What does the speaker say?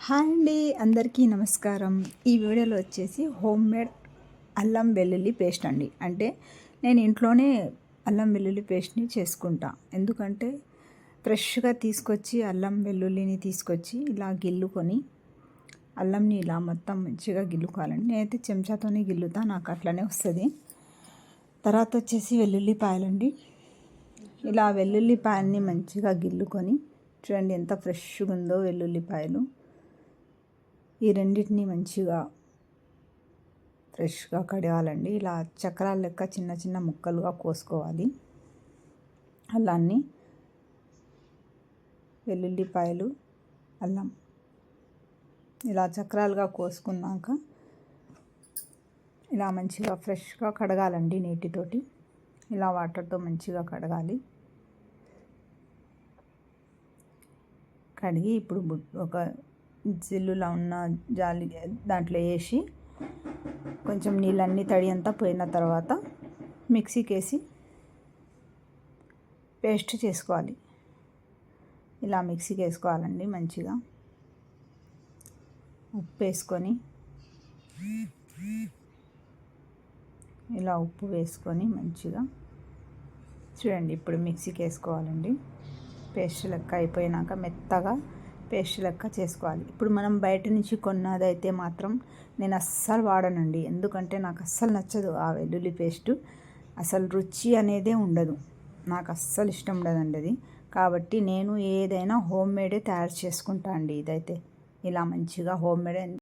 Hi అండి, అందరికీ నమస్కారం. ఈ వీడియోలో వచ్చేసి హోమ్ మేడ్ అల్లం వెల్లుల్లి పేస్ట్ అండి. అంటే నేను ఇంట్లోనే అల్లం వెల్లుల్లి పేస్ట్ని చేసుకుంటా. ఎందుకంటే ఫ్రెష్గా తీసుకొచ్చి అల్లం వెల్లుల్లిని తీసుకొచ్చి ఇలా గిల్లుకొని అల్లంని ఇలా మొత్తం మంచిగా గిల్లుకోవాలండి. నేనైతే చెంచాతోనే గిల్లుతా, నాకు అట్లనే వస్తుంది. తర్వాత వచ్చేసి వెల్లుల్లిపాయలండి. ఇలా వెల్లుల్లిపాయల్ని మంచిగా గిల్లుకొని చూడండి ఎంత ఫ్రెష్గా ఉందో వెల్లుల్లిపాయలు. ఈ రెండింటిని మంచిగా ఫ్రెష్గా కడగాలండి. ఇలా చక్రాల లెక్క చిన్న చిన్న ముక్కలుగా కోసుకోవాలి. అల్లాన్ని, వెల్లుల్లిపాయలు, అల్లం ఇలా చక్రాలుగా కోసుకున్నాక ఇలా మంచిగా ఫ్రెష్గా కడగాలండి. నీటితోటి ఇలా వాటర్తో మంచిగా కడగాలి. కడిగి ఇప్పుడు ఒక జిల్లులా ఉన్న జాలి దాంట్లో వేసి కొంచెం నీళ్ళన్నీ తడి అంతా పోయిన తర్వాత మిక్సీకి వేసి పేస్ట్ చేసుకోవాలి. ఇలా మిక్సీకి వేసుకోవాలండి. మంచిగా ఉప్పు వేసుకొని ఇలా ఉప్పు వేసుకొని మంచిగా చూడండి ఇప్పుడు మిక్సీకి వేసుకోవాలండి. పేస్ట్ లెక్క అయిపోయినాక మెత్తగా పేస్ట్ లెక్క చేసుకోవాలి. ఇప్పుడు మనం బయట నుంచి కొన్నదైతే మాత్రం నేను అస్సలు వాడనండి. ఎందుకంటే నాకు అస్సలు నచ్చదు ఆ వెల్లుల్లి పేస్ట్. అసలు రుచి అనేదే ఉండదు, నాకు అస్సలు ఇష్టం ఉండదండి అది. కాబట్టి నేను ఏదైనా హోమ్ మేడే తయారు చేసుకుంటా అండి. ఇదైతే ఇలా మంచిగా హోమ్ మేడ్